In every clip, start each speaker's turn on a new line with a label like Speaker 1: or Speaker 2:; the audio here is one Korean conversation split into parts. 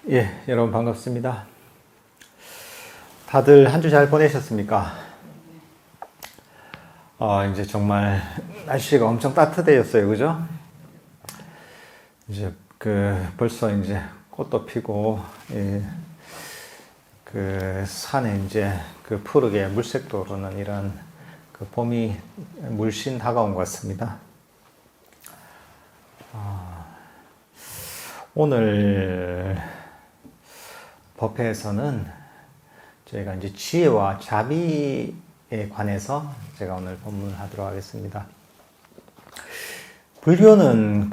Speaker 1: 예, 여러분 반갑습니다. 다들 한 주 잘 보내셨습니까? 이제 정말 날씨가 엄청 따뜻해졌어요, 그죠? 이제 벌써 이제 꽃도 피고, 산에 이제 푸르게 물색도 오르는 이런 봄이 물씬 다가온 것 같습니다. 오늘 법회에서는 저희가 이제 지혜와 자비에 관해서 제가 오늘 본문을 하도록 하겠습니다. 불교는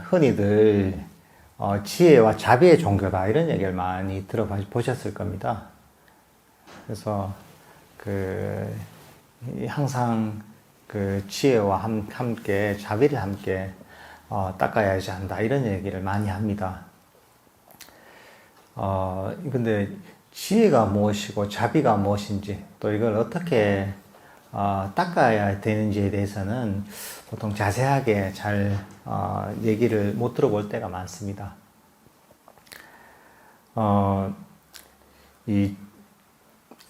Speaker 1: 흔히들 지혜와 자비의 종교다 이런 얘기를 많이 들어보셨을 겁니다. 그래서 항상 지혜와 함께 자비를 함께 닦아야지 한다 이런 얘기를 많이 합니다. 근데 지혜가 무엇이고 자비가 무엇인지 또 이걸 어떻게 닦아야 되는지에 대해서는 보통 자세하게 잘 얘기를 못 들어볼 때가 많습니다. 이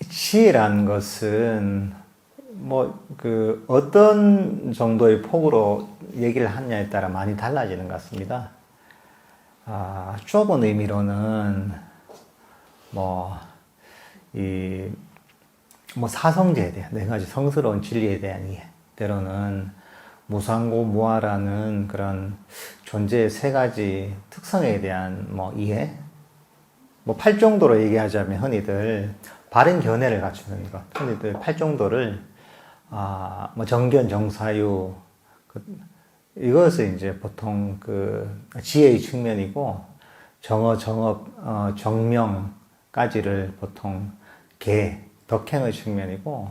Speaker 1: 지혜라는 것은 어떤 정도의 폭으로 얘기를 하느냐에 따라 많이 달라지는 것 같습니다. 좁은 의미로는 사성제에 대한 네 가지 성스러운 진리에 대한 이해, 때로는 무상고 무아라는 그런 존재의 세 가지 특성에 대한 이해, 팔정도로 얘기하자면 흔히들 바른 견해를 갖추는 것, 흔히들 팔정도를 정견, 정사유 이것을 이제 보통 지혜의 측면이고 정어, 정업, 정명까지를 보통 계, 덕행의 측면이고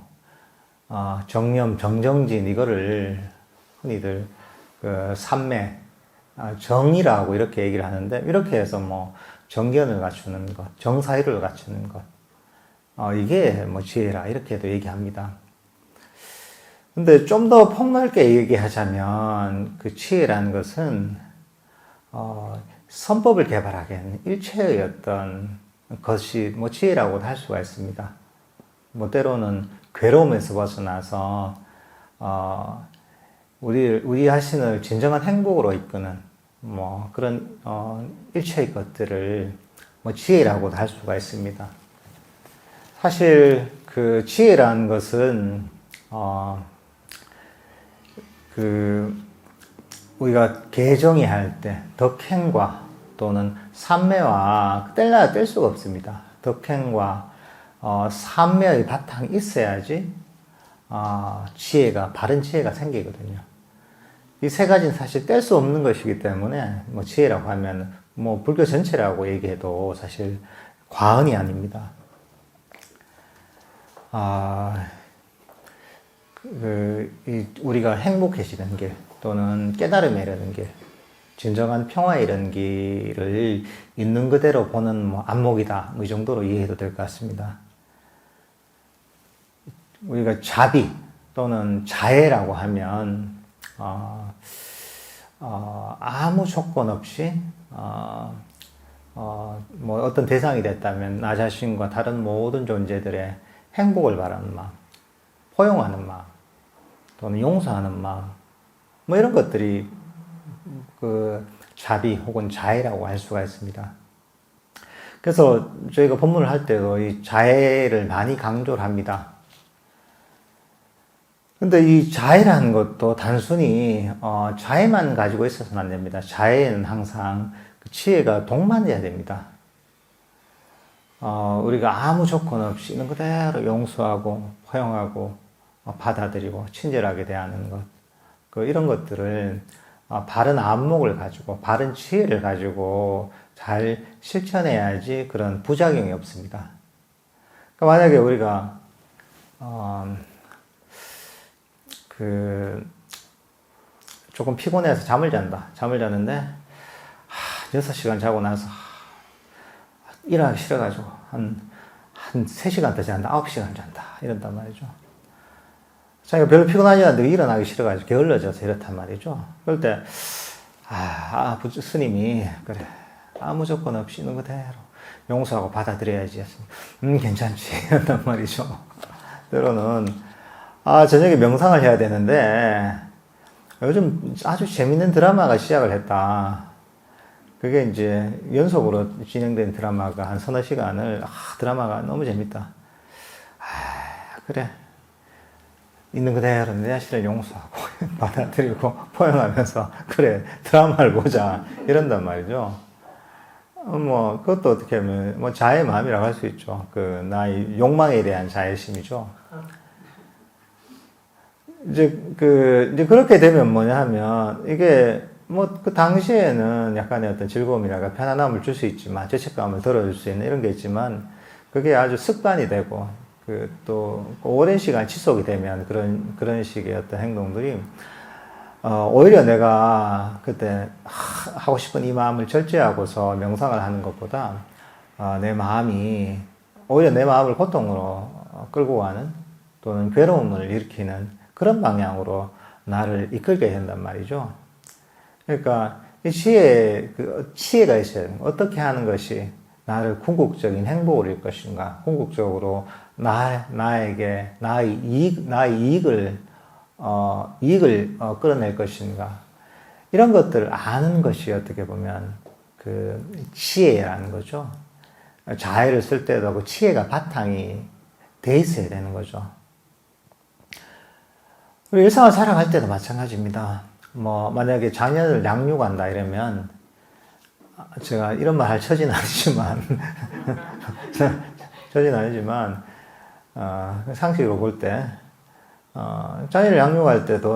Speaker 1: 정념, 정정진 이거를 흔히들 삼매, 정이라고 이렇게 얘기를 하는데 이렇게 해서 정견을 갖추는 것, 정사유를 갖추는 것 이게 지혜라 이렇게도 얘기합니다. 근데 좀 더 폭넓게 얘기하자면 지혜라는 것은 선법을 개발하게 하는 일체의 어떤 것이 지혜라고도 할 수가 있습니다. 때로는 괴로움에서 벗어나서 우리 자신을 진정한 행복으로 이끄는 그런 일체의 것들을 지혜라고도 할 수가 있습니다. 사실 지혜라는 것은 우리가 개정의할 때 덕행과 또는 삼매와 뗄래야 뗄 수가 없습니다. 덕행과 삼매의 바탕이 있어야지 바른 지혜가 생기거든요. 이 세 가지는 사실 뗄 수 없는 것이기 때문에 지혜라고 하면 불교 전체라고 얘기해도 사실 과언이 아닙니다. 우리가 행복해지는 길 또는 깨달음에 이르는 길, 진정한 평화에 이르는 길을 있는 그대로 보는 안목이다. 이 정도로 이해해도 될 것 같습니다. 우리가 자비 또는 자애라고 하면 아무 조건 없이 어떤 대상이 됐다면 나 자신과 다른 모든 존재들의 행복을 바라는 마음, 포용하는 마음, 또는 용서하는 마음, 이런 것들이 자비 혹은 자애라고 할 수가 있습니다. 그래서 저희가 법문을 할 때도 이 자애를 많이 강조를 합니다. 근데 이 자애라는 것도 단순히 자애만 가지고 있어서는 안 됩니다. 자애는 항상 지혜가 동반돼야 됩니다. 우리가 아무 조건 없이 있는 그대로 용서하고 포용하고 받아들이고 친절하게 대하는 것, 이런 것들을 바른 안목을 가지고 바른 지혜를 가지고 잘 실천해야지 그런 부작용이 없습니다. 그러니까 만약에 우리가 조금 피곤해서 잠을 자는데 6시간 자고 나서 일어나기 싫어가지고 한 3시간 더 잔다, 9시간 잔다 이런단 말이죠. 자기가 별로 피곤하지 않는데 일어나기 싫어가지고 게을러져서 이렇단 말이죠. 그럴 때 스님이 그래 아무 조건 없이 있는 그대로 용서하고 받아들여야지. 괜찮지. 한단 말이죠. 때로는, 저녁에 명상을 해야 되는데, 요즘 아주 재밌는 드라마가 시작을 했다. 그게 이제 연속으로 진행된 드라마가 한 서너 시간을, 드라마가 너무 재밌다. 그래. 있는 그대로 내 자신을 용서하고, 받아들이고, 포용하면서, 그래, 드라마를 보자. 이런단 말이죠. 그것도 어떻게 하면, 자의 마음이라고 할 수 있죠. 나의 욕망에 대한 자애심이죠. 이제 그렇게 되면 뭐냐 하면, 이게, 그 당시에는 약간의 어떤 즐거움이라가 편안함을 줄 수 있지만, 죄책감을 덜어줄 수 있는 이런 게 있지만, 그게 아주 습관이 되고, 또, 오랜 시간 지속이 되면 그런 식의 어떤 행동들이, 오히려 내가 그때 하고 싶은 이 마음을 절제하고서 명상을 하는 것보다, 오히려 내 마음을 고통으로 끌고 가는, 또는 괴로움을 일으키는 그런 방향으로 나를 이끌게 된단 말이죠. 그러니까, 이 지혜가 있어야 돼요. 어떻게 하는 것이 나를 궁극적인 행복을 이룰 것인가, 궁극적으로 나의 이익을 끌어낼 것인가, 이런 것들을 아는 것이 어떻게 보면 지혜라는 거죠. 자애를 쓸 때도 그 지혜가 바탕이 돼 있어야 되는 거죠. 우리 일상을 살아갈 때도 마찬가지입니다. 만약에 자녀를 양육한다 이러면, 제가 이런 말 할 처지는 아니지만, 상식으로 볼 때, 자녀를 양육할 때도,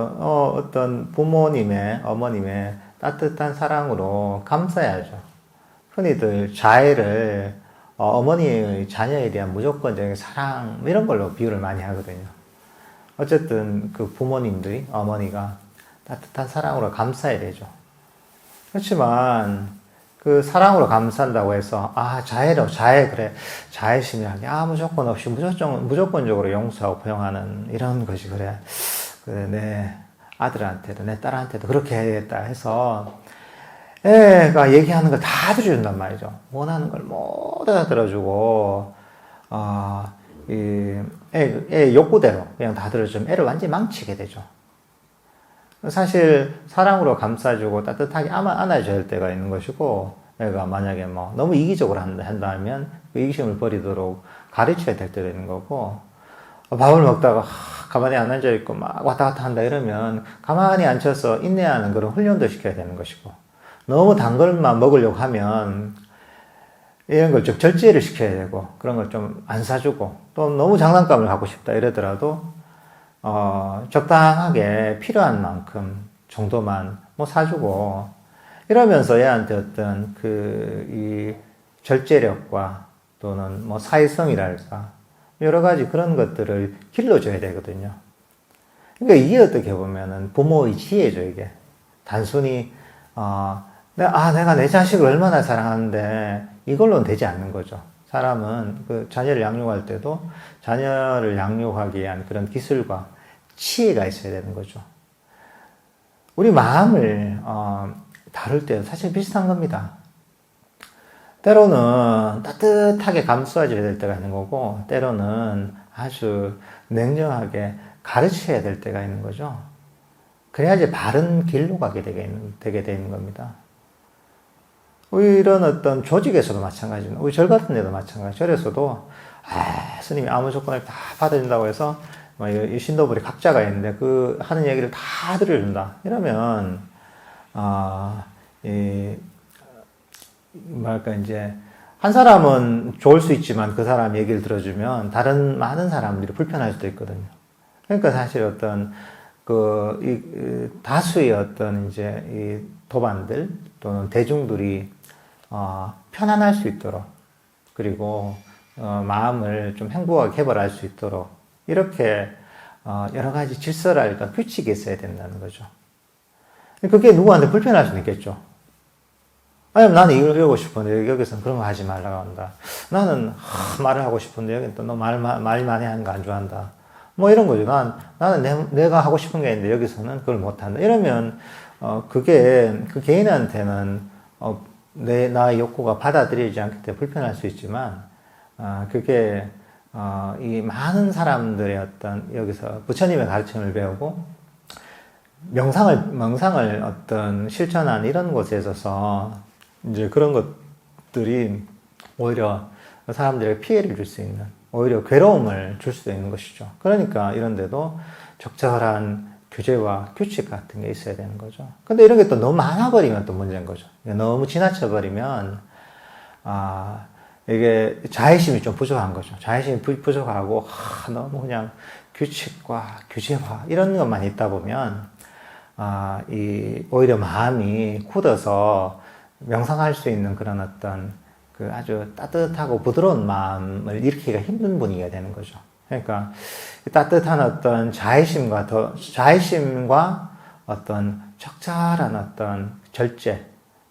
Speaker 1: 어떤 어머님의 따뜻한 사랑으로 감싸야죠. 흔히들 자애를, 어머니의 자녀에 대한 무조건적인 사랑, 이런 걸로 비유를 많이 하거든요. 어쨌든 부모님들이, 어머니가 따뜻한 사랑으로 감싸야 되죠. 그렇지만, 사랑으로 감싼다고 해서, 자애심이라는 아무 조건 없이 무조건적으로 용서하고 포용하는 이런 것이 그래, 내 아들한테도, 내 딸한테도 그렇게 해야겠다 해서, 애가 얘기하는 걸 다 들어준단 말이죠. 원하는 걸 모두 다 들어주고, 애 욕구대로 그냥 다 들어주면 애를 완전히 망치게 되죠. 사실 사랑으로 감싸주고 따뜻하게 안아줘야 할 때가 있는 것이고, 애가 만약에 너무 이기적으로 한다면 그 이기심을 버리도록 가르쳐야 될 때가 있는 거고, 밥을 먹다가 가만히 안 앉아있고 막 왔다 갔다 한다 이러면 가만히 앉혀서 인내하는 그런 훈련도 시켜야 되는 것이고, 너무 단 것만 먹으려고 하면 이런 걸 좀 절제를 시켜야 되고, 그런 걸 좀 안 사주고, 또 너무 장난감을 갖고 싶다 이러더라도 적당하게 필요한 만큼 정도만 사주고, 이러면서 얘한테 어떤 이 절제력과 또는 사회성이랄까, 여러 가지 그런 것들을 길러줘야 되거든요. 그러니까 이게 어떻게 보면은 부모의 지혜죠, 이게. 단순히, 내가 내 자식을 얼마나 사랑하는데 이걸로는 되지 않는 거죠. 사람은 자녀를 양육할 때도 자녀를 양육하기 위한 그런 기술과 지혜가 있어야 되는 거죠. 우리 마음을 다룰 때 사실 비슷한 겁니다. 때로는 따뜻하게 감싸줘야 될 때가 있는 거고, 때로는 아주 냉정하게 가르쳐야 될 때가 있는 거죠. 그래야지 바른 길로 가게 되게 되는 겁니다. 이런 어떤 조직에서도 마찬가지입니다. 우리 절 같은 데도 마찬가지. 절에서도, 스님이 아무 조건을 다 받아준다고 해서, 이 신도불이 각자가 있는데, 하는 얘기를 다 들어준다. 이러면, 한 사람은 좋을 수 있지만 그 사람 얘기를 들어주면 다른 많은 사람들이 불편할 수도 있거든요. 그러니까 사실 어떤, 다수의 어떤 이 도반들 또는 대중들이, 편안할 수 있도록, 그리고, 마음을 좀 행복하게 개발할 수 있도록, 이렇게, 여러 가지 질서랄까, 규칙이 있어야 된다는 거죠. 그게 누구한테 불편할 수는 있겠죠. 아니면 나는 이걸 배우고 싶은데 여기서는 그런 거 하지 말라고 한다. 나는 말을 하고 싶은데 여기는 또 너 말 많이 하는 거 안 좋아한다. 이런 거죠. 나는 내가 하고 싶은 게 있는데 여기서는 그걸 못 한다. 이러면, 그게 그 개인한테는, 나의 욕구가 받아들이지 않기 때문에 불편할 수 있지만, 그게, 이 많은 사람들의 어떤, 여기서 부처님의 가르침을 배우고, 명상을 어떤 실천한 이런 곳에 있어서, 이제 그런 것들이 오히려 사람들에게 피해를 줄 수 있는, 오히려 괴로움을 줄 수도 있는 것이죠. 그러니까 이런 데도 적절한 규제와 규칙 같은 게 있어야 되는 거죠. 근데 이런 게 또 너무 많아버리면 또 문제인 거죠. 너무 지나쳐버리면, 이게 자의심이 좀 부족한 거죠. 자의심이 부족하고, 너무 그냥 규칙과 규제와 이런 것만 있다 보면, 오히려 마음이 굳어서 명상할 수 있는 그런 어떤 그 아주 따뜻하고 부드러운 마음을 일으키기가 힘든 분위기가 되는 거죠. 그러니까 따뜻한 어떤 자의심과 어떤 적절한 어떤 절제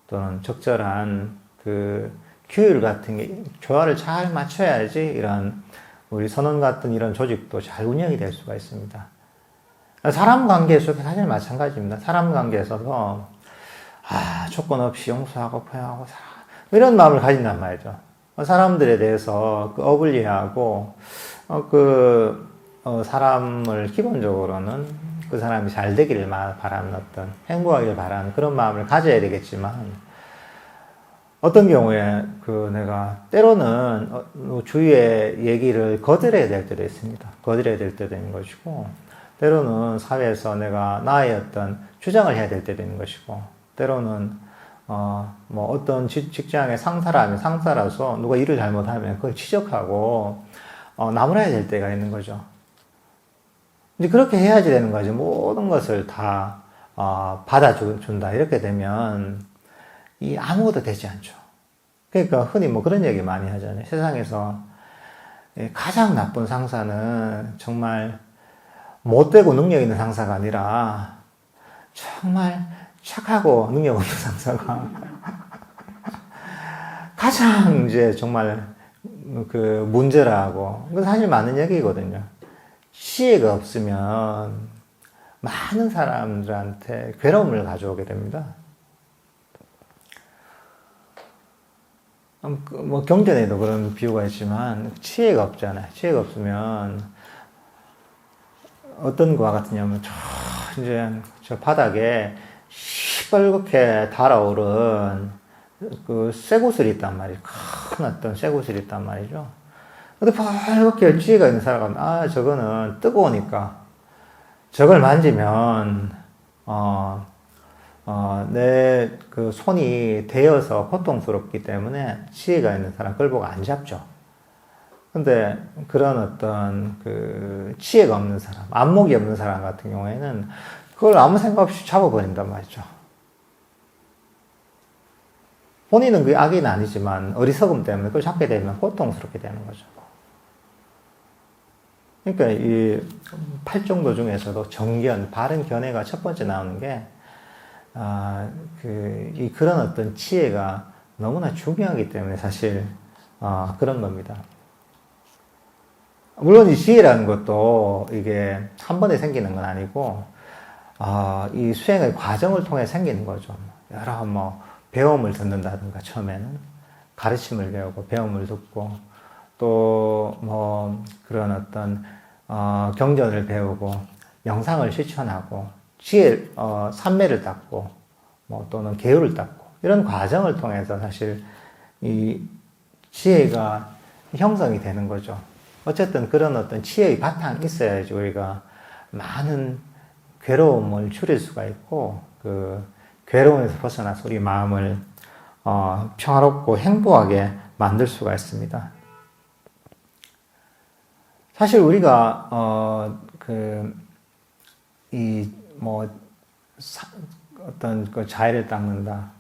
Speaker 1: 또는 적절한 그 규율 같은 게 조화를 잘 맞춰야지 이런 우리 선원 같은 이런 조직도 잘 운영이 될 수가 있습니다. 사람 관계에서도 사실 마찬가지입니다. 사람 관계에서도 조건 없이 용서하고 포용하고 이런 마음을 가진단 말이죠. 사람들에 대해서 어불리하고 사람을 기본적으로는 그 사람이 잘 되기를 바라는 어떤 행복하기를 바라는 그런 마음을 가져야 되겠지만 어떤 경우에 내가 때로는 주위의 얘기를 거절해야 될 때도 있습니다. 거절해야 될 때도 있는 것이고 때로는 사회에서 내가 나의 어떤 주장을 해야 될 때도 있는 것이고 때로는 어떤 직장의 상사라면 상사라서 누가 일을 잘못하면 그걸 지적하고 나무라야 될 때가 있는 거죠. 이제 그렇게 해야지 되는 거지. 모든 것을 다 받아준다 이렇게 되면 아무것도 되지 않죠. 그러니까 흔히 그런 얘기 많이 하잖아요. 세상에서 가장 나쁜 상사는 정말 못되고 능력 있는 상사가 아니라 정말 착하고 능력 없는 상사가 가장 이제 정말 그 문제라고. 그건 사실 맞는 얘기거든요. 지혜가 없으면 많은 사람들한테 괴로움을 가져오게 됩니다. 경전에도 그런 비유가 있지만 지혜가 없잖아요. 지혜가 없으면 어떤 거와 같으냐면 저 바닥에 시뻘겋게 달아오른 그 쇠구슬이 있단 말이죠. 큰 어떤 쇠구슬이 있단 말이죠. 근데 빨갛게 지혜가 있는 사람은 저거는 뜨거우니까 저걸 만지면 내 그 손이 데여서 고통스럽기 때문에 지혜가 있는 사람 그걸 보고 안 잡죠. 근데 그런 어떤 그 지혜가 없는 사람, 안목이 없는 사람 같은 경우에는 그걸 아무 생각 없이 잡아버린단 말이죠. 본인은 그게 악의는 아니지만 어리석음 때문에 그걸 잡게 되면 고통스럽게 되는 거죠. 그러니까 이 팔정도 중에서도 정견, 바른 견해가 첫 번째 나오는 게 그런 어떤 지혜가 너무나 중요하기 때문에 사실 그런 겁니다. 물론 이 지혜라는 것도 이게 한 번에 생기는 건 아니고 이 수행의 과정을 통해 생기는 거죠. 여러 배움을 듣는다든가 처음에는 가르침을 배우고 배움을 듣고 또 그런 어떤 경전을 배우고 명상을 실천하고 삼매를 닦고 또는 계율을 닦고 이런 과정을 통해서 사실 이 지혜가 형성이 되는 거죠. 어쨌든 그런 어떤 지혜의 바탕이 있어야지 우리가 많은 괴로움을 줄일 수가 있고 그 괴로움에서 벗어나서 우리 마음을 평화롭고 행복하게 만들 수가 있습니다. 사실 우리가 어떤 그 자애를 닦는다,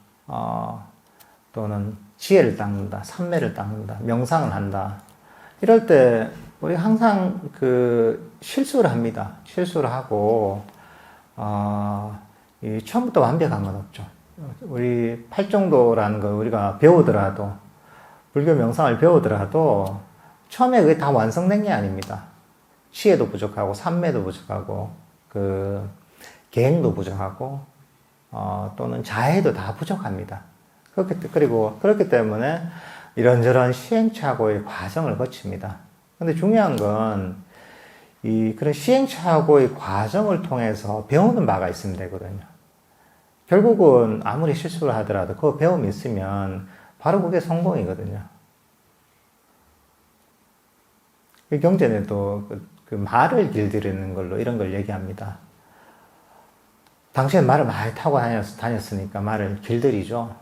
Speaker 1: 또는 지혜를 닦는다, 삼매를 닦는다, 명상을 한다. 이럴 때 우리 항상 그 실수를 합니다. 실수를 하고 처음부터 완벽한 건 없죠. 우리 팔정도라는 거 우리가 배우더라도 불교 명상을 배우더라도 처음에 그게 다 완성된 게 아닙니다. 지혜도 부족하고 삼매도 부족하고 그 계행도 부족하고 또는 자해도 다 부족합니다. 그렇기 때문에 이런저런 시행착오의 과정을 거칩니다. 근데 중요한 건 그런 시행착오의 과정을 통해서 배우는 바가 있으면 되거든요. 결국은 아무리 실수를 하더라도 그 배움이 있으면 바로 그게 성공이거든요. 경제는 또 그 말을 길들이는 걸로 이런 걸 얘기합니다. 당신은 말을 많이 타고 다녔으니까 말을 길들이죠.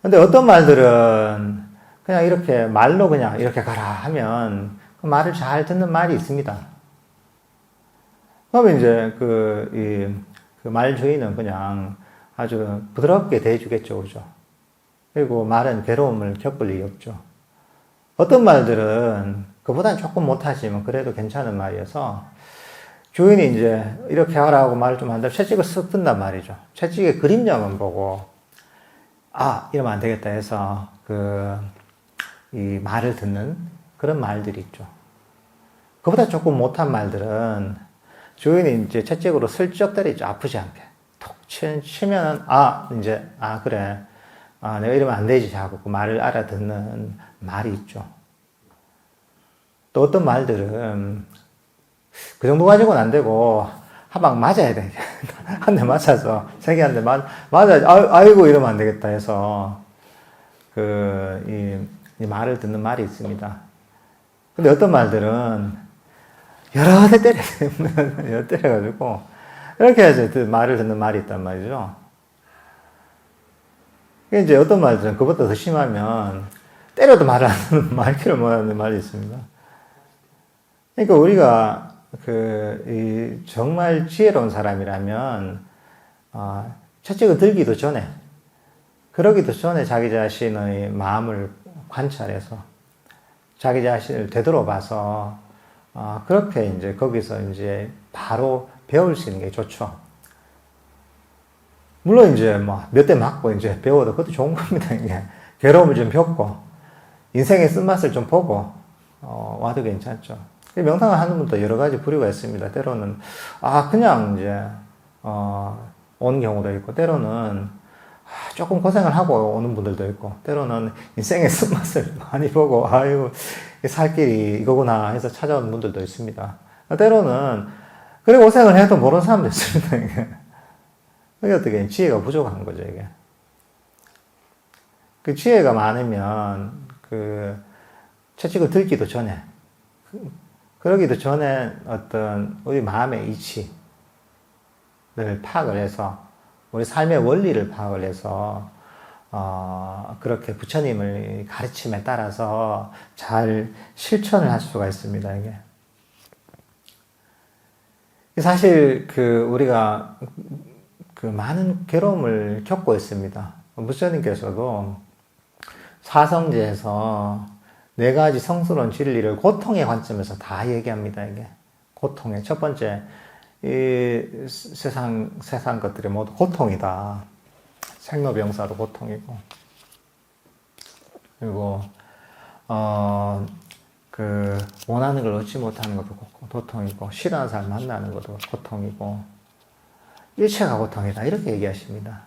Speaker 1: 근데 어떤 말들은 그냥 이렇게 말로 그냥 이렇게 가라 하면 그 말을 잘 듣는 말이 있습니다. 그러면 이제 그 말 주인은 그냥 아주 부드럽게 대해주겠죠, 그죠? 그리고 말은 괴로움을 겪을 일이 없죠. 어떤 말들은 그보다는 조금 못하지만 그래도 괜찮은 말이어서 주인이 이제 이렇게 하라고 말을 좀 한다면 채찍을 쓱 든단 말이죠. 채찍의 그림자만 보고 이러면 안 되겠다 해서 이 말을 듣는 그런 말들이 있죠. 그보다 조금 못한 말들은 주인이 이제 채찍으로 슬쩍 때리죠. 아프지 않게. 톡 치면은 그래. 내가 이러면 안 되지 하고 그 말을 알아듣는 말이 있죠. 또 어떤 말들은 그 정도 가지고는 안 되고 한 방 맞아야 돼. 한 대 맞아서 세게 한 대 맞아야지. 아이고 이러면 안 되겠다 해서 이 말을 듣는 말이 있습니다. 근데 어떤 말들은 여러 대 여러 때려가지고 이렇게 해서 말을 듣는 말이 있단 말이죠. 이제 어떤 말들은 그것보다 더 심하면 때려도 말을 안 듣는 말귀를 못하는 말이 있습니다. 그러니까 우리가 정말 지혜로운 사람이라면 채찍을 들기도 전에 그러기도 전에 자기 자신의 마음을 관찰해서 자기 자신을 되돌아봐서 그렇게 이제 거기서 이제 바로 배울 수 있는 게 좋죠. 물론 이제 몇 대 맞고 이제 배워도 그것도 좋은 겁니다. 이게 괴로움을 좀 겪고 인생의 쓴맛을 좀 보고 와도 괜찮죠. 명상을 하는 분도 여러 가지 부류가 있습니다. 때로는 그냥 이제 오는 경우도 있고 때로는 조금 고생을 하고 오는 분들도 있고 때로는 인생의 쓴맛을 많이 보고 아이고 살 길이 이거구나 해서 찾아오는 분들도 있습니다. 때로는 그래 고생을 해도 모르는 사람도 있습니다. 이게 어떻게 지혜가 부족한 거죠, 이게. 그 지혜가 많으면 채찍을 들기도 전에 그러기도 전에 어떤 우리 마음의 이치를 파악을 해서 우리 삶의 원리를 파악을 해서 그렇게 부처님의 가르침에 따라서 잘 실천을 할 수가 있습니다. 이게 사실 우리가 많은 괴로움을 겪고 있습니다. 부처님께서도 사성제에서 4가지 성스러운 진리를 고통의 관점에서 다 얘기합니다. 이게 고통의 첫 번째 이 세상 것들이 모두 고통이다. 생로병사도 고통이고 그리고 원하는 걸 얻지 못하는 것도 고통이고 싫어하는 사람 만나는 것도 고통이고 일체가 고통이다. 이렇게 얘기하십니다.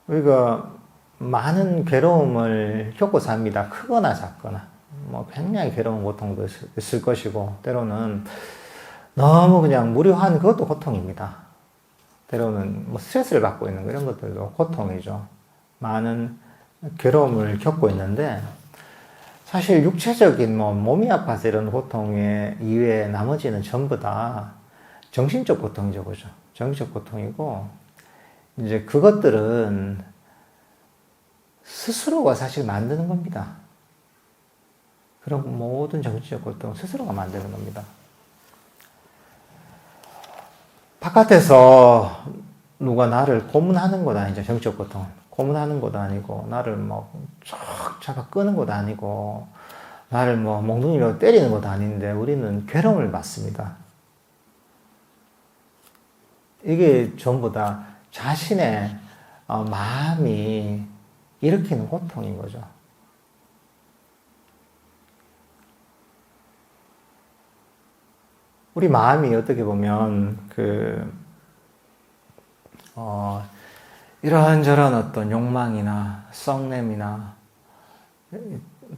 Speaker 1: 우리가 많은 괴로움을 겪고 삽니다. 크거나 작거나. 굉장히 괴로운 고통도 있을 것이고, 때로는 너무 그냥 무료한 그것도 고통입니다. 때로는 스트레스를 받고 있는 이런 것들도 고통이죠. 많은 괴로움을 겪고 있는데, 사실 육체적인 몸이 아파서 이런 고통에 이외에 나머지는 전부 다 정신적 고통이죠, 그죠? 정신적 고통이고, 이제 그것들은 스스로가 사실 만드는 겁니다. 그런 모든 정신적 고통은 스스로가 만드는 겁니다. 바깥에서 누가 나를 고문하는 것 아니죠, 정신적 고통은. 고문하는 것도 아니고, 나를 쫙 잡아 끄는 것도 아니고, 나를 몽둥이로 때리는 것도 아닌데, 우리는 괴로움을 받습니다. 이게 전부 다 자신의 마음이 일으키는 고통인 거죠. 우리 마음이 어떻게 보면 이런저런 어떤 욕망이나 썩냄이나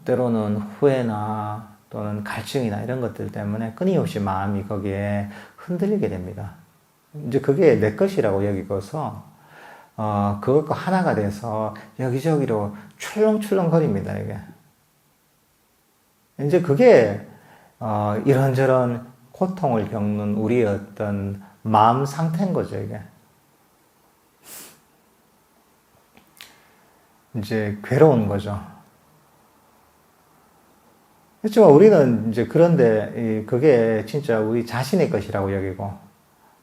Speaker 1: 때로는 후회나 또는 갈증이나 이런 것들 때문에 끊임없이 마음이 거기에 흔들리게 됩니다. 이제 그게 내 것이라고 여기고서 그것과 하나가 돼서 여기저기로 출렁출렁거립니다, 이게. 이제 그게 이런저런 고통을 겪는 우리의 어떤 마음 상태인 거죠, 이게. 이제 괴로운 거죠. 그렇지만 우리는 이제 그런데 그게 진짜 우리 자신의 것이라고 여기고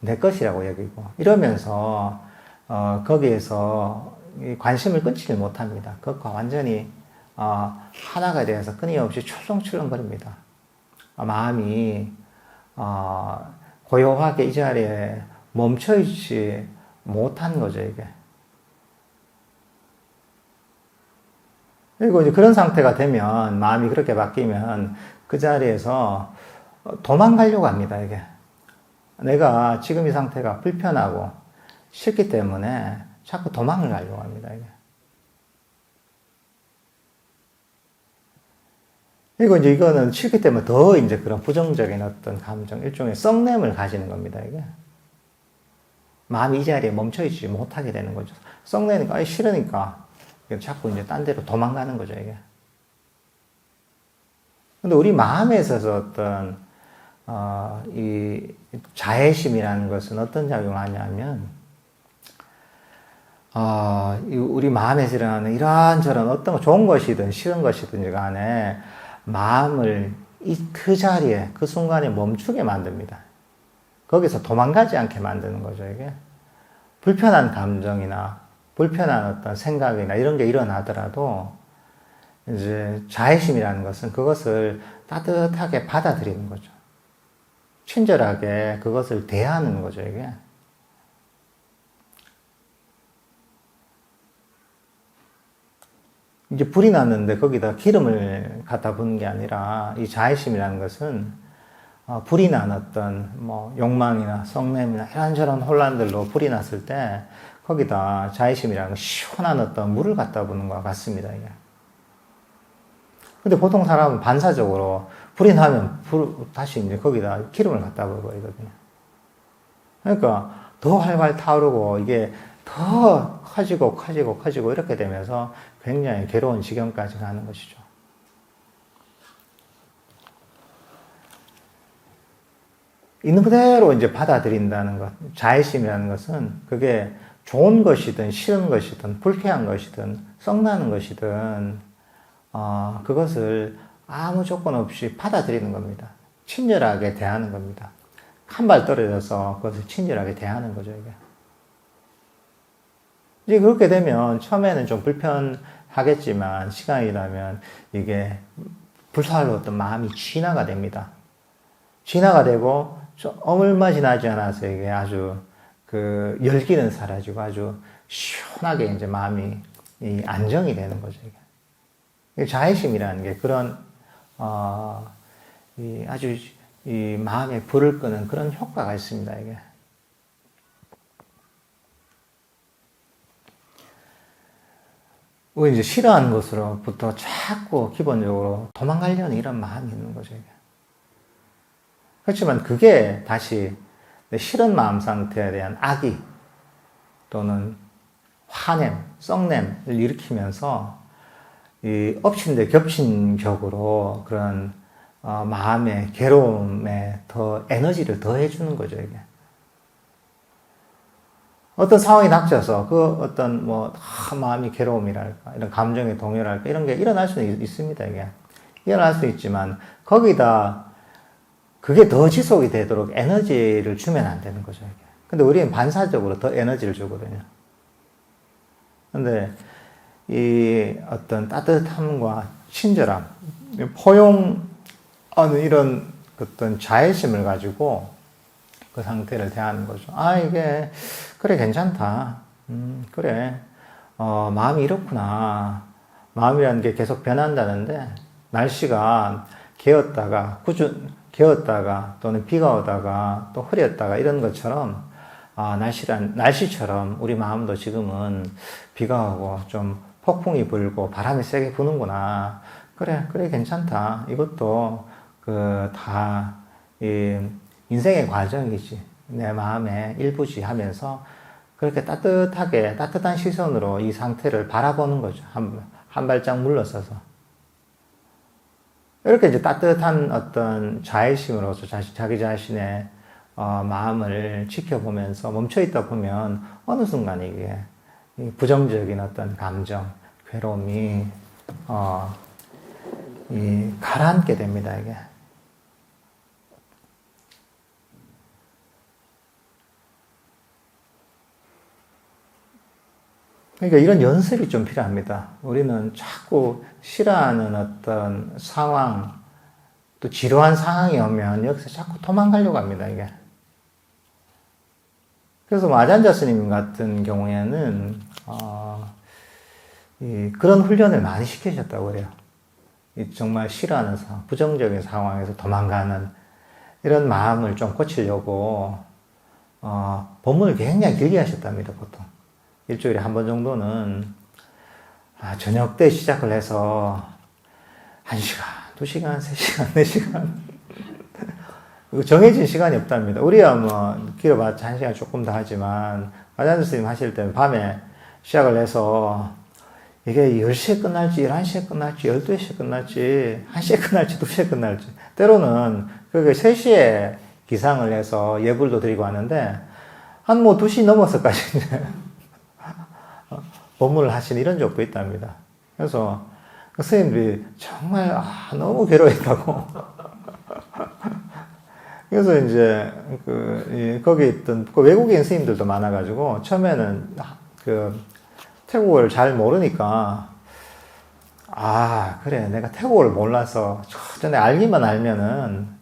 Speaker 1: 내 것이라고 여기고 이러면서 거기에서 관심을 끊지 못합니다. 그것과 완전히 하나가 되어서 끊임없이 출렁출렁거립니다. 마음이 고요하게 이 자리에 멈춰있지 못한 거죠, 이게. 그리고 이제 그런 상태가 되면, 마음이 그렇게 바뀌면 그 자리에서 도망가려고 합니다, 이게. 내가 지금 이 상태가 불편하고 싫기 때문에 자꾸 도망을 가려고 합니다, 이게. 그리고 이제 이거는 싫기 때문에 더 이제 그런 부정적인 어떤 감정, 일종의 썩냄을 가지는 겁니다, 이게. 마음이 이 자리에 멈춰있지 못하게 되는 거죠. 썩내니까, 싫으니까. 자꾸 이제 딴 데로 도망가는 거죠, 이게. 근데 우리 마음에 있어서 어떤, 이 자애심이라는 것은 어떤 작용을 하냐면, 우리 마음에서 일어나는 이런저런 어떤 좋은 것이든 싫은 것이든 간에 마음을 그 자리에, 그 순간에 멈추게 만듭니다. 거기서 도망가지 않게 만드는 거죠, 이게. 불편한 감정이나 불편한 어떤 생각이나 이런 게 일어나더라도 이제 자애심이라는 것은 그것을 따뜻하게 받아들이는 거죠. 친절하게 그것을 대하는 거죠, 이게. 이제 불이 났는데 거기다 기름을 갖다 붓는 게 아니라 이 자애심이라는 것은 불이 난 어떤 뭐 욕망이나 썩냄이나 이런저런 혼란들로 불이 났을 때 거기다 자애심이라는 시원한 어떤 물을 갖다 부는 것과 같습니다, 이게. 근데 보통 사람은 반사적으로 불이 나면 다시 이제 거기다 기름을 갖다 부어버리거든요. 그러니까 더 활활 타오르고 이게 더 커지고 이렇게 되면서 굉장히 괴로운 지경까지 가는 것이죠. 있는 그대로 이제 받아들인다는 것, 자애심이라는 것은 그게 좋은 것이든 싫은 것이든 불쾌한 것이든 썩나는 것이든 그것을 아무 조건 없이 받아들이는 겁니다. 친절하게 대하는 겁니다. 한 발 떨어져서 그것을 친절하게 대하는 거죠, 이게. 이제 그렇게 되면 처음에는 좀 불편하겠지만 시간이 지나면 이게 불살로 어떤 마음이 진화가 됩니다. 진화가 되고 좀 얼마 지나지 않아서 이게 아주 그 열기는 사라지고 아주 시원하게 이제 마음이 안정이 되는 거죠, 이게. 자애심이라는 게 그런 아주 이 마음에 불을 끄는 그런 효과가 있습니다, 이게. 우리 이제 싫어하는 것으로부터 자꾸 기본적으로 도망가려는 이런 마음이 있는 거죠, 이게. 그렇지만 그게 다시 싫은 마음 상태에 대한 악의 또는 화냄, 썩냄을 일으키면서 이 엎친 데 겹친 격으로 그런 마음의 괴로움에 더 에너지를 더해주는 거죠, 이게. 어떤 상황이 닥쳐서 그 어떤 마음이 괴로움이랄까 이런 감정의 동요랄까 이런 게 일어날 수는 있습니다, 이게. 일어날 수 있지만 거기다 그게 더 지속이 되도록 에너지를 주면 안 되는 거죠, 이게. 근데 우리는 반사적으로 더 에너지를 주거든요. 근데 이 어떤 따뜻함과 친절함, 포용하는 이런 어떤 자애심을 가지고 그 상태를 대하는 거죠. 이게 그래 괜찮다. 그래. 마음이 이렇구나. 마음이라는 게 계속 변한다는데 날씨가 개었다가 또는 비가 오다가 또 흐렸다가 이런 것처럼 날씨처럼 우리 마음도 지금은 비가 오고 좀 폭풍이 불고 바람이 세게 부는구나. 그래, 괜찮다. 이것도 이 인생의 과정이지. 내 마음의 일부지 하면서 그렇게 따뜻한 시선으로 이 상태를 바라보는 거죠. 한 발짝 물러서서. 이렇게 이제 따뜻한 어떤 자애심으로서 자기 자신의 마음을 지켜보면서 멈춰있다 보면 어느 순간 이게 부정적인 어떤 감정, 괴로움이 가라앉게 됩니다, 이게. 그러니까 이런 연습이 좀 필요합니다. 우리는 자꾸 싫어하는 어떤 상황, 또 지루한 상황이 오면 여기서 자꾸 도망가려고 합니다, 이게. 그래서 아잔자 스님 같은 경우에는, 그런 훈련을 많이 시키셨다고 그래요. 정말 싫어하는 상황, 부정적인 상황에서 도망가는 이런 마음을 좀 고치려고, 법문을 굉장히 길게 하셨답니다, 보통. 일주일에 한 번 정도는, 저녁 때 시작을 해서, 1시간, 2시간, 3시간, 4시간. 정해진 시간이 없답니다. 우리야 길어봤자 1시간 조금 더 하지만, 아잔자 스님 하실 때는 밤에 시작을 해서, 이게 10시에 끝날지, 11시에 끝날지, 12시에 끝날지, 1시에 끝날지, 2시에 끝날지. 때로는 그게 3시에 기상을 해서 예불도 드리고 하는데, 한 2시 넘어서까지 이제, 법문을 하신 이런 적도 있답니다. 그래서, 스님들이 정말, 너무 괴로워했다고. 그래서 이제, 거기 있던, 외국인 스님들도 많아가지고, 처음에는 태국어를 잘 모르니까, 그래, 내가 태국어를 몰라서, 전에 알기만 알면은,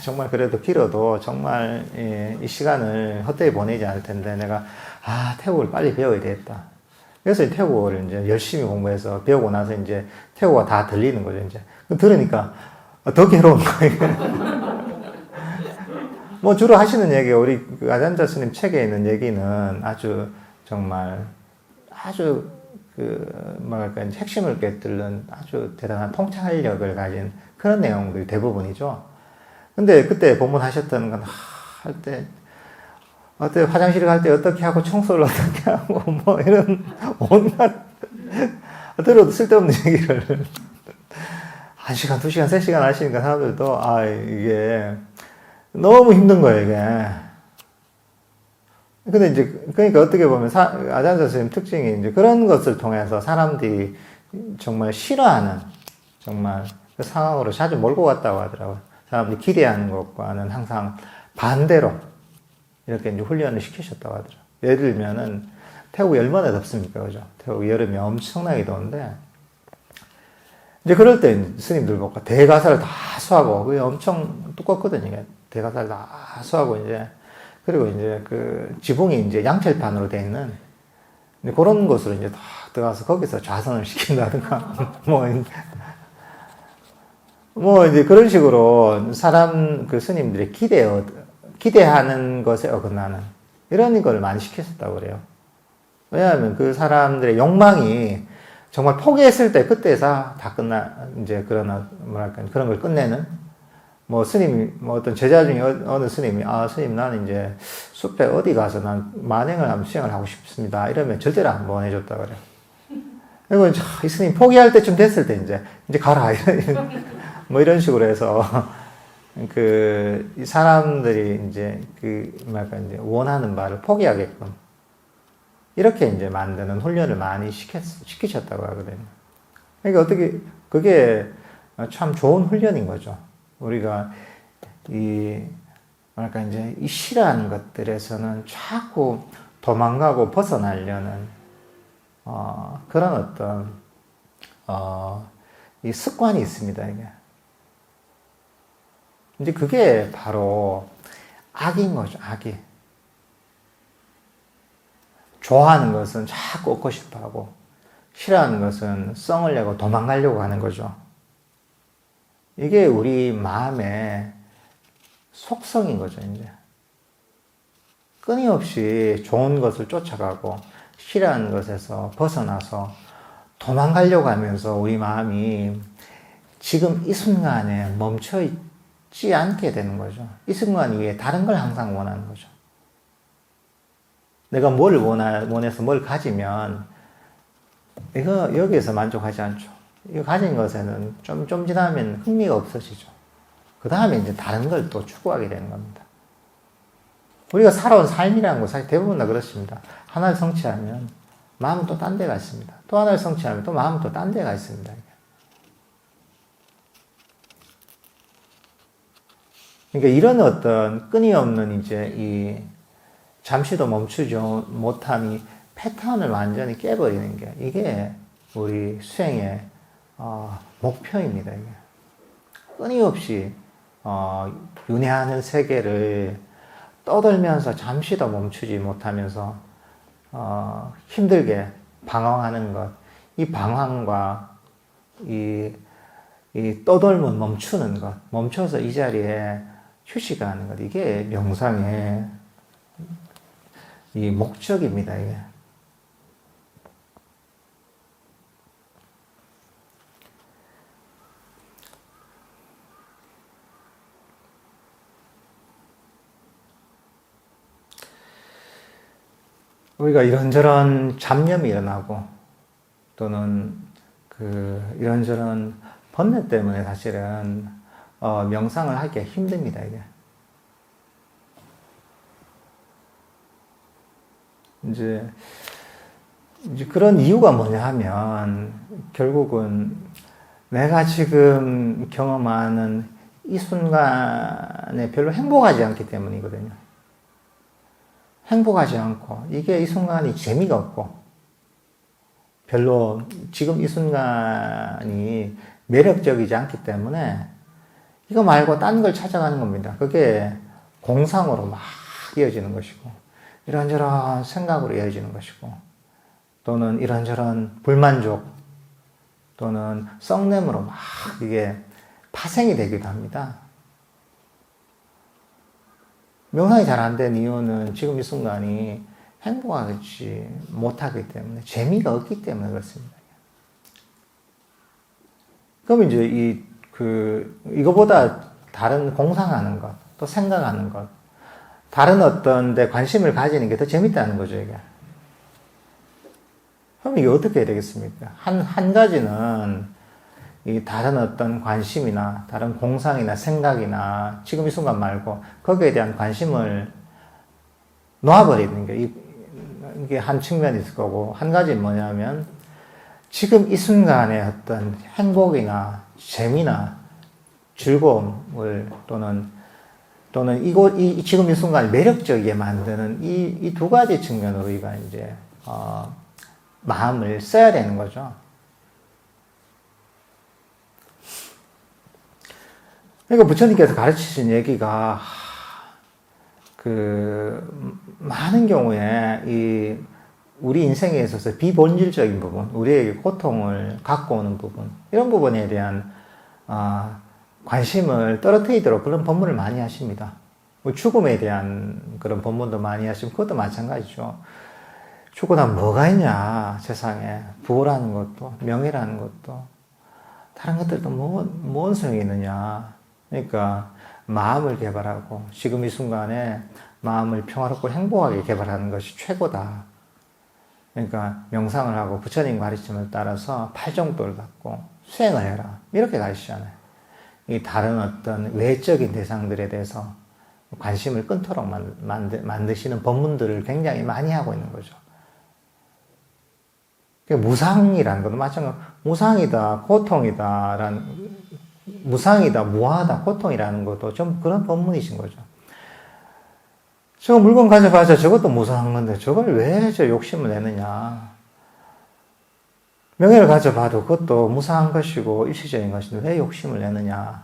Speaker 1: 정말 그래도 길어도 정말 이 시간을 헛되이 보내지 않을 텐데, 내가, 태국어를 빨리 배워야 되겠다. 그래서 태국어를 이제 열심히 공부해서 배우고 나서 이제 태국어가 다 들리는 거죠, 이제. 들으니까 더 괴로운 거예요. 주로 하시는 얘기가 우리 아잔자 스님 책에 있는 얘기는 정말 아주 핵심을 꿰뚫는 아주 대단한 통찰력을 가진 그런 내용들이 대부분이죠. 근데 그때 법문하셨던 건, 어때, 화장실 갈 때 어떻게 하고, 청소를 어떻게 하고, 이런, 온갖, 들어도 쓸데없는 얘기를, 1시간, 2시간, 3시간 하시니까 사람들도, 이게, 너무 힘든 거예요, 이게. 근데 이제, 그러니까 어떻게 보면, 아잔자 선생님 특징이 이제 그런 것을 통해서 사람들이 정말 싫어하는, 정말 그 상황으로 자주 몰고 갔다고 하더라고요. 사람들이 기대하는 것과는 항상 반대로, 이렇게 이제 훈련을 시키셨다고 하더라고요. 예를 들면은, 태국이 얼마나 덥습니까? 그죠? 태국 여름이 엄청나게 더운데, 이제 그럴 때 스님들 보고 대가사를 다 수하고, 그게 엄청 두껍거든요. 이게. 대가사를 다 수하고, 이제, 그리고 이제 지붕이 이제 양철판으로 되어 있는, 그런 곳으로 이제 다 들어가서 거기서 좌선을 시킨다든가, 이제 그런 식으로 스님들의 기대하는 것에 어긋나는 이런 걸 많이 시켰었다고 그래요. 왜냐하면 그 사람들의 욕망이 정말 포기했을 때 그때서 다 이제 그런 걸 끝내는 어떤 제자 중에 어느 스님이 스님 나는 이제 숲에 어디 가서 난 만행을 한번 수행을 하고 싶습니다. 이러면 절대로 안 보내줬다 그래요. 그리고 이 스님 포기할 때쯤 됐을 때 이제 가라. 이런 식으로 해서 이 사람들이 이제 이제 원하는 바를 포기하게끔 이렇게 이제 만드는 훈련을 많이 시키셨다고 하거든요. 그러니까 그게 참 좋은 훈련인 거죠. 우리가 이제 이 싫어하는 것들에서는 자꾸 도망가고 벗어나려는, 그런 어떤, 이 습관이 있습니다, 이게. 이제 그게 바로 악인 거죠, 악이. 좋아하는 것은 자꾸 얻고 싶어 하고, 싫어하는 것은 썽을 내고 도망가려고 하는 거죠. 이게 우리 마음의 속성인 거죠, 이제. 끊임없이 좋은 것을 쫓아가고 싫어하는 것에서 벗어나서 도망가려고 하면서 우리 마음이 지금 이 순간에 멈춰 있지 않게 되는 거죠. 이 순간 위에 다른 걸 항상 원하는 거죠. 내가 뭘 원해서 뭘 가지면 이거 여기에서 만족하지 않죠. 이거 가진 것에는 좀 지나면 흥미가 없어지죠. 그 다음에 이제 다른 걸 또 추구하게 되는 겁니다. 우리가 살아온 삶이라는 거 사실 대부분 다 그렇습니다. 하나를 성취하면 마음은 또 딴 데가 있습니다. 또 하나를 성취하면 또 마음은 또 딴 데가 있습니다. 그러니까 이런 어떤 끊임없는 이제 이 잠시도 멈추지 못함이 패턴을 완전히 깨버리는 게 이게 우리 수행의 목표입니다. 이게. 끊임없이 윤회하는 세계를 떠돌면서 잠시도 멈추지 못하면서 힘들게 방황하는 것, 이 방황과 이 떠돌면 멈추는 것, 멈춰서 이 자리에 휴식하는 것, 이게 명상의 이 목적입니다. 이게. 우리가 이런저런 잡념이 일어나고 또는 이런저런 번뇌 때문에 사실은 명상을 하기가 힘듭니다. 이게. 이제 그런 이유가 뭐냐 하면 결국은 내가 지금 경험하는 이 순간에 별로 행복하지 않기 때문이거든요. 행복하지 않고 이게 이 순간이 재미가 없고 별로 지금 이 순간이 매력적이지 않기 때문에 이거 말고 딴 걸 찾아가는 겁니다. 그게 공상으로 막 이어지는 것이고 이런저런 생각으로 이어지는 것이고 또는 이런저런 불만족 또는 썩냄으로 막 이게 파생이 되기도 합니다. 명상이 잘 안 된 이유는 지금 이 순간이 행복하지 못하기 때문에 재미가 없기 때문에 그렇습니다. 그럼 이제 이거보다 다른 공상하는 것, 또 생각하는 것, 다른 어떤 데 관심을 가지는 게 더 재밌다는 거죠, 이게. 그럼 이게 어떻게 해야 되겠습니까? 한 가지는 이 다른 어떤 관심이나 다른 공상이나 생각이나 지금 이 순간 말고 거기에 대한 관심을 놓아버리는 게 이게 한 측면이 있을 거고 한 가지는 뭐냐면 지금 이 순간의 어떤 행복이나 재미나 즐거움을 또는 지금 이 순간을 매력적이게 만드는 이 두 가지 측면으로 우리가 이제 마음을 써야 되는 거죠. 그러니까 부처님께서 가르치신 얘기가 많은 경우에 우리 인생에 있어서 비본질적인 부분, 우리에게 고통을 갖고 오는 부분, 이런 부분에 대한 관심을 떨어뜨리도록 그런 법문을 많이 하십니다. 죽음에 대한 그런 법문도 많이 하시고 그것도 마찬가지죠. 죽고 나면 뭐가 있냐 세상에. 부라는 것도 명예라는 것도 다른 것들도 뭔 소용이 있느냐. 그러니까 마음을 개발하고 지금 이 순간에 마음을 평화롭고 행복하게 개발하는 것이 최고다. 그러니까 명상을 하고 부처님 가르침을 따라서 팔정도를 갖고 수행을 해라. 이렇게 가르치잖아요. 이 다른 어떤 외적인 대상들에 대해서 관심을 끊도록 만드시는 법문들을 굉장히 많이 하고 있는 거죠. 무상이라는 것도 마찬가지로 무상이다, 고통이다, 무상이다, 무하다, 고통이라는 것도 좀 그런 법문이신 거죠. 저 물건 가져봐서 저것도 무상한 건데 저걸 왜 저 욕심을 내느냐. 명예를 가져봐도 그것도 무상한 것이고 일시적인 것인데 왜 욕심을 내느냐.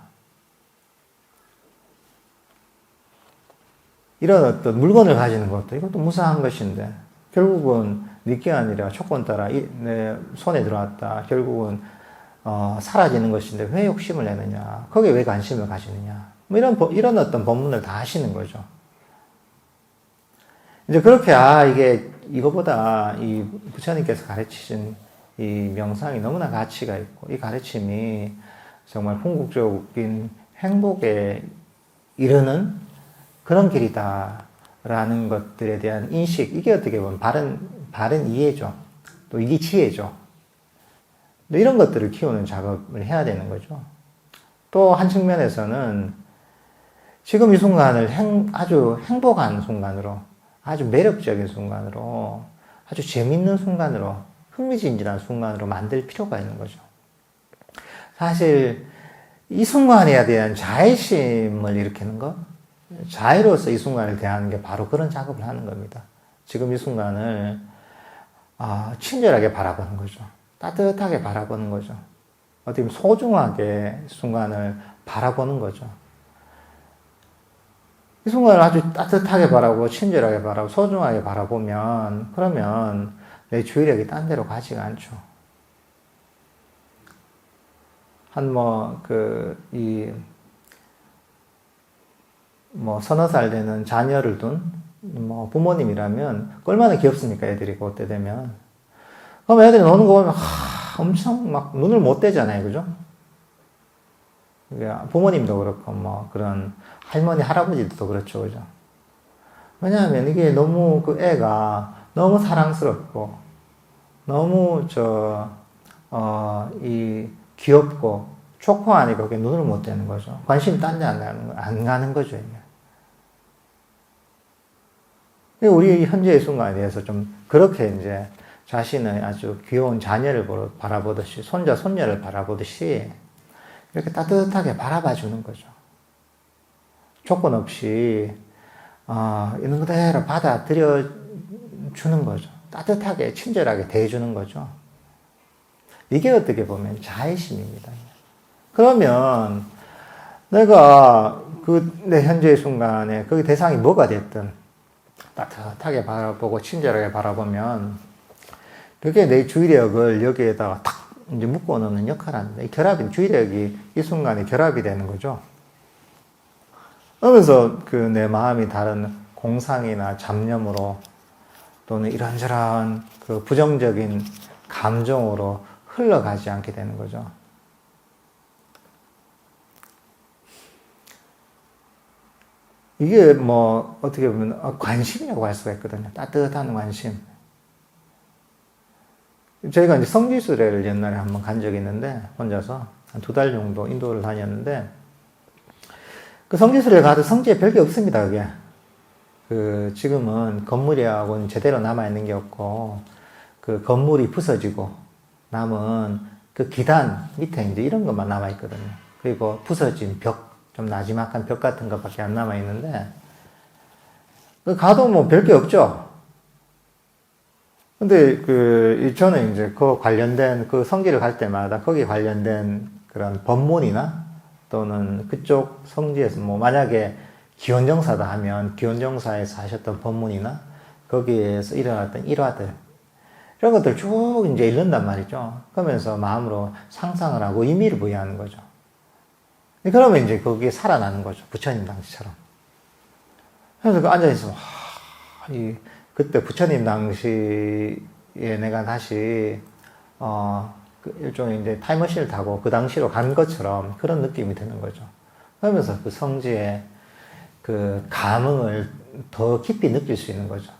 Speaker 1: 이런 어떤 물건을 가지는 것도 이것도 무상한 것인데 결국은 네게 아니라 조건 따라 내 손에 들어왔다. 결국은 사라지는 것인데 왜 욕심을 내느냐. 거기에 왜 관심을 가지느냐. 뭐 이런 어떤 법문을 다 하시는 거죠. 이제 그렇게, 이게, 이거보다 이 부처님께서 가르치신 이 명상이 너무나 가치가 있고, 이 가르침이 정말 궁극적인 행복에 이르는 그런 길이다라는 것들에 대한 인식, 이게 어떻게 보면 바른 이해죠. 또 이게 지혜죠. 이런 것들을 키우는 작업을 해야 되는 거죠. 또 한 측면에서는 지금 이 순간을 아주 행복한 순간으로, 아주 매력적인 순간으로, 아주 재밌는 순간으로, 흥미진진한 순간으로 만들 필요가 있는 거죠. 사실 이 순간에 대한 자애심을 일으키는 것, 자애로서 이 순간을 대하는 게 바로 그런 작업을 하는 겁니다. 지금 이 순간을 친절하게 바라보는 거죠. 따뜻하게 바라보는 거죠. 어떻게 보면 소중하게 순간을 바라보는 거죠. 이 순간을 아주 따뜻하게 바라보고 친절하게 바라보고 소중하게 바라보면 그러면 내 주의력이 딴 데로 가지가 않죠. 서너 살 되는 자녀를 둔 부모님이라면 얼마나 귀엽습니까? 애들이 그때 되면. 그럼 애들이 노는 거 보면 엄청 막 눈을 못 떼잖아요. 그죠? 부모님도 그렇고 그런 할머니 할아버지도 그렇죠. 그죠? 왜냐하면 이게 너무 그 애가 너무 사랑스럽고 너무 귀엽고 초코하니까 그게 눈을 못 떼는 거죠. 관심이 딴 데 안 가는 거죠. 이게. 우리 현재의 순간에 대해서 좀 그렇게 이제 자신의 아주 귀여운 자녀를 바라보듯이, 손자, 손녀를 바라보듯이 이렇게 따뜻하게 바라봐 주는 거죠. 조건 없이, 있는 그대로 받아들여 주는 거죠. 따뜻하게, 친절하게 대해주는 거죠. 이게 어떻게 보면 자애심입니다. 그러면 내가 내 현재의 순간에 그 대상이 뭐가 됐든 따뜻하게 바라보고 친절하게 바라보면 그게 내 주의력을 여기에다가 탁 이제 묶어 놓는 역할을 합니다. 이 결합이, 주의력이 이 순간에 결합이 되는 거죠. 그러면서 내 마음이 다른 공상이나 잡념으로 또는 이런저런 부정적인 감정으로 흘러가지 않게 되는 거죠. 이게 어떻게 보면 관심이라고 할 수가 있거든요. 따뜻한 관심. 저희가 이제 성지순례를 옛날에 한번 간 적이 있는데, 혼자서 한 2달 정도 인도를 다녔는데, 그 성지순례 가도 성지에 별게 없습니다, 그게. 지금은 건물이하고는 제대로 남아있는 게 없고, 그 건물이 부서지고, 남은 그 기단 밑에 이제 이런 것만 남아있거든요. 그리고 부서진 벽, 좀 나지막한 벽 같은 것밖에 안 남아있는데, 가도 별게 없죠. 근데 저는 이제 관련된 성지를 갈 때마다 거기 관련된 그런 법문이나 또는 그쪽 성지에서 만약에 기원정사다 하면 기원정사에서 하셨던 법문이나 거기에서 일어났던 일화들, 이런 것들 쭉 이제 읽는단 말이죠. 그러면서 마음으로 상상을 하고 의미를 부여하는 거죠. 그러면 이제 거기에 살아나는 거죠. 부처님 당시처럼. 그래서 앉아있으면, 그때 부처님 당시에 내가 다시, 일종의 이제 타임머신을 타고 그 당시로 간 것처럼 그런 느낌이 드는 거죠. 그러면서 그 성지의 그 감흥을 더 깊이 느낄 수 있는 거죠.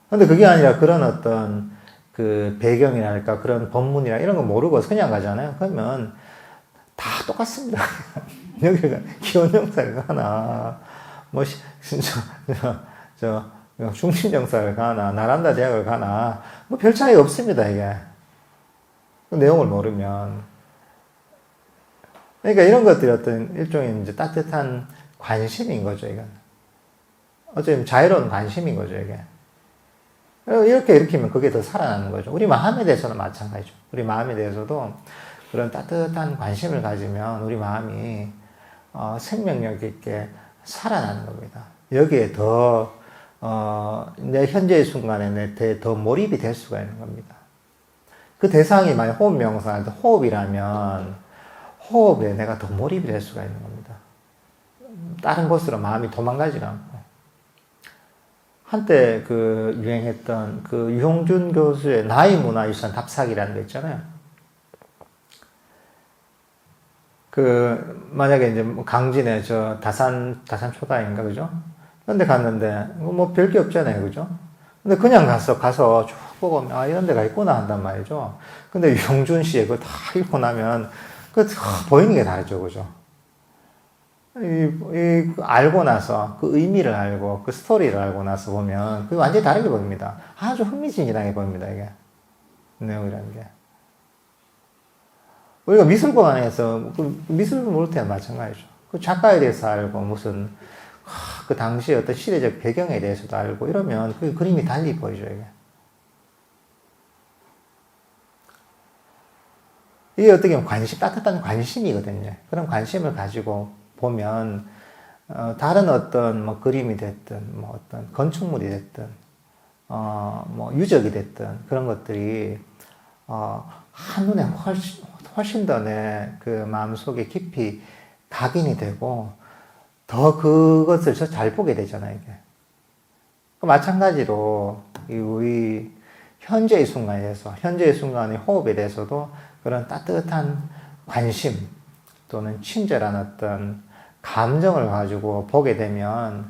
Speaker 1: 근데 그게 아니라 그런 어떤 그 배경이랄까 그런 법문이나 이런 거 모르고 그냥 가잖아요. 그러면 다 똑같습니다. 여기가 기원정사를 가나, 중신정사를 가나, 나란다 대학을 가나, 별 차이 없습니다, 이게. 그 내용을 모르면. 그러니까 이런 것들이 어떤 일종의 이제 따뜻한 관심인 거죠, 이건. 어쩌면 자유로운 관심인 거죠, 이게. 이렇게 일으키면 그게 더 살아나는 거죠. 우리 마음에 대해서는 마찬가지죠. 우리 마음에 대해서도 그런 따뜻한 관심을 가지면 우리 마음이 생명력 있게 살아나는 겁니다. 여기에 내 현재의 순간에 더 몰입이 될 수가 있는 겁니다. 그 대상이 만약 호흡 명상, 호흡이라면 호흡에 내가 더 몰입이 될 수가 있는 겁니다. 다른 곳으로 마음이 도망가지 않고 한때 그 유행했던 그 유홍준 교수의 나의 문화유산 답사기라는 거 있잖아요. 그 만약에 이제 강진에 저 다산초다인가 그죠? 그런데 갔는데 뭐 별게 없잖아요, 그죠? 근데 그냥 가서 쭉 보고 아 이런 데가 있구나 한단 말이죠. 근데 유홍준 씨의 그거 다 읽고 나면 그 보이는 게 다르죠, 그죠? 알고 나서 그 의미를 알고 그 스토리를 알고 나서 보면 그 완전히 다르게 보입니다. 아주 흥미진진하게 보입니다, 이게 내용이라는 게. 우리가 미술관에서 그 미술을 모를 때는 마찬가지죠. 그 작가에 대해서 알고 무슨 그 당시 어떤 시대적 배경에 대해서도 알고 이러면 그 그림이 달리 보이죠, 이게. 이게 어떻게 보면 따뜻한 관심이거든요. 그런 관심을 가지고 보면 다른 어떤 뭐 그림이 됐든 뭐 어떤 건축물이 됐든 뭐 유적이 됐든 그런 것들이 한눈에 훨씬 더 내 그 마음속에 깊이 각인이 되고 더 그것을 잘 보게 되잖아요, 이게. 마찬가지로 우리 현재의 순간에 대해서, 현재의 순간의 호흡에 대해서도 그런 따뜻한 관심 또는 친절한 어떤 감정을 가지고 보게 되면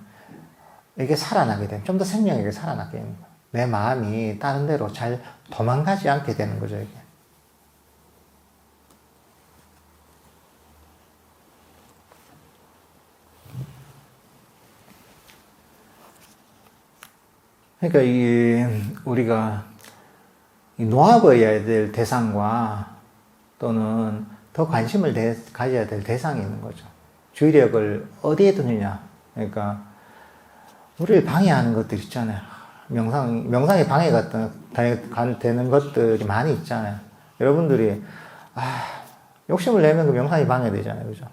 Speaker 1: 이게 살아나게 되면 좀 더 생명 있게 살아나게 되는 거예요. 내 마음이 다른 데로 잘 도망가지 않게 되는 거죠, 이게. 그러니까 우리가 놓아버려야 될 대상과 또는 더 관심을 가져야 될 대상이 있는 거죠. 주의력을 어디에 두느냐. 그러니까 우리를 방해하는 것들 있잖아요. 명상에 방해가 되는 것들이 많이 있잖아요. 여러분들이 욕심을 내면 그 명상이 방해되잖아요, 그죠?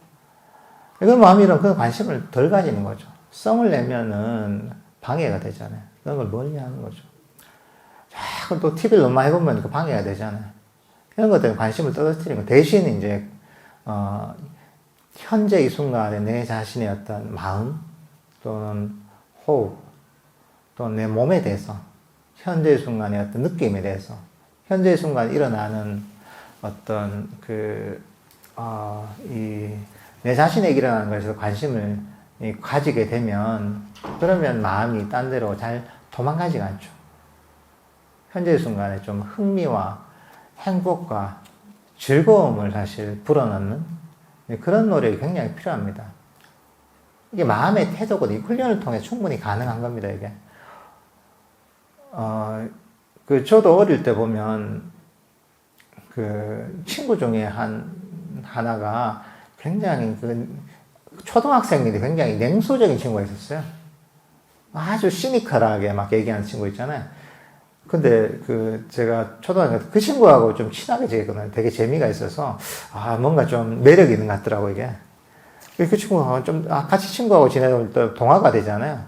Speaker 1: 그 마음이란 그 관심을 덜 가지는 거죠. 성을 내면은 방해가 되잖아요. 그런 걸 멀리 하는 거죠. 자꾸 또 TV를 너무 많이 보면 그 방해가 되잖아요. 이런 것들은 관심을 떨어뜨리는 거. 대신 이제, 현재 이 순간에 내 자신의 어떤 마음, 또는 호흡, 또는 내 몸에 대해서, 현재 이 순간의 어떤 느낌에 대해서, 현재 이 순간에 일어나는 어떤 내 자신에게 일어나는 것에서 관심을 가지게 되면, 그러면 마음이 딴 데로 잘 도망가지가 않죠. 현재 순간에 좀 흥미와 행복과 즐거움을 사실 불어넣는 그런 노력이 굉장히 필요합니다. 이게 마음의 태도거든요. 이 훈련을 통해 충분히 가능한 겁니다, 이게. 저도 어릴 때 보면 그 친구 중에 하나가 굉장히 초등학생인데 굉장히 냉소적인 친구가 있었어요. 아주 시니컬하게 막 얘기하는 친구 있잖아요. 근데 제가 초등학교 때 그 친구하고 좀 친하게 지냈거든요. 되게 재미가 있어서, 뭔가 좀 매력이 있는 것 같더라고, 이게. 그 친구하고 같이 친구하고 지내면 또 동화가 되잖아요.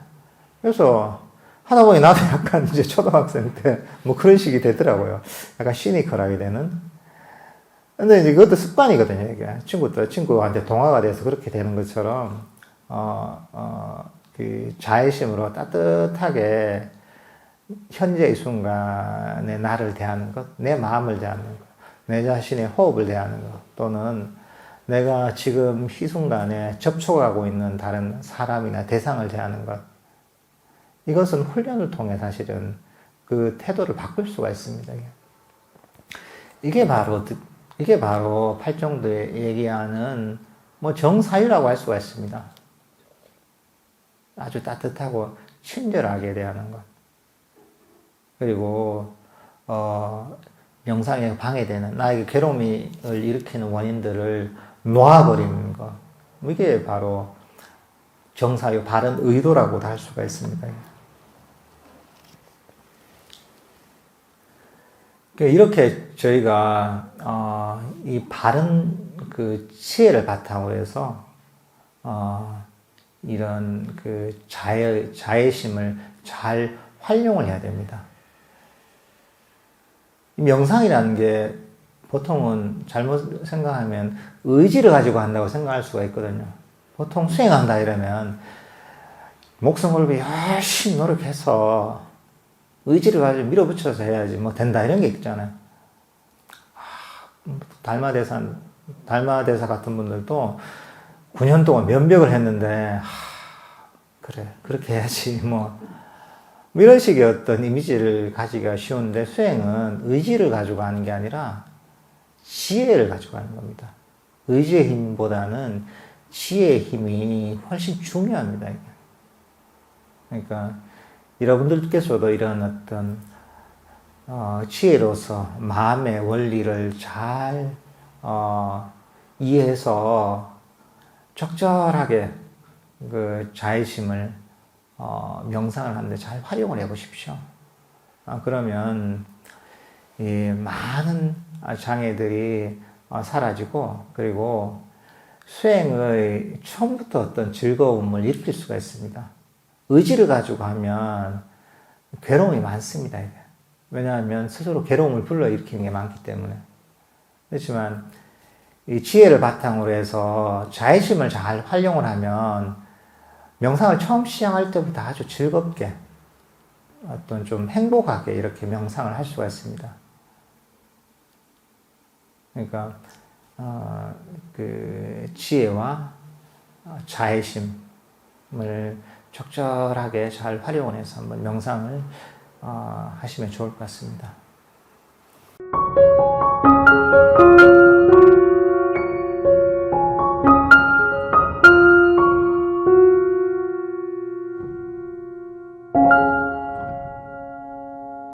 Speaker 1: 그래서 하다 보니 나도 약간 이제 초등학생 때 뭐 그런 식이 되더라고요. 약간 시니컬하게 되는. 근데 이제 그것도 습관이거든요, 이게. 친구한테 동화가 돼서 그렇게 되는 것처럼, 그 자애심으로 따뜻하게 현재 이 순간에 나를 대하는 것, 내 마음을 대하는 것, 내 자신의 호흡을 대하는 것, 또는 내가 지금 이 순간에 접촉하고 있는 다른 사람이나 대상을 대하는 것. 이것은 훈련을 통해 사실은 그 태도를 바꿀 수가 있습니다. 이게 바로 팔정도에 얘기하는 뭐 정사유라고 할 수가 있습니다. 아주 따뜻하고 친절하게 대하는 것. 그리고 명상에 방해되는 나에게 괴로움을 일으키는 원인들을 놓아버리는 것. 이게 바로 정사유 바른 의도라고도 할 수가 있습니다. 이렇게 저희가 이 바른 그 지혜를 바탕으로 해서 이런 그 자애심을 잘 활용을 해야 됩니다. 명상이라는 게 보통은 잘못 생각하면 의지를 가지고 한다고 생각할 수가 있거든요. 보통 수행한다 이러면 목숨 걸고 열심히 노력해서 의지를 가지고 밀어붙여서 해야지 뭐 된다 이런 게 있잖아요. 달마대사 같은 분들도 9년 동안 면벽을 했는데 그래 그렇게 해야지 뭐 이런 식의 어떤 이미지를 가지기가 쉬운데, 수행은 의지를 가지고 하는 게 아니라 지혜를 가지고 하는 겁니다. 의지의 힘보다는 지혜의 힘이 훨씬 중요합니다. 이게. 그러니까 여러분들께서도 이런 어떤 지혜로서 마음의 원리를 잘 이해해서 적절하게 그 자의심을 명상을 하는데 잘 활용을 해 보십시오. 그러면 이 많은 장애들이 사라지고, 그리고 수행의 처음부터 어떤 즐거움을 일으킬 수가 있습니다. 의지를 가지고 하면 괴로움이 많습니다. 이게. 왜냐하면 스스로 괴로움을 불러일으키는 게 많기 때문에. 그렇지만 이 지혜를 바탕으로 해서 자의심을 잘 활용을 하면 명상을 처음 시작할 때부터 아주 즐겁게, 어떤 좀 행복하게 이렇게 명상을 할 수가 있습니다. 그러니까 그 지혜와 자의심을 적절하게 잘 활용을 해서 한번 명상을 하시면 좋을 것 같습니다.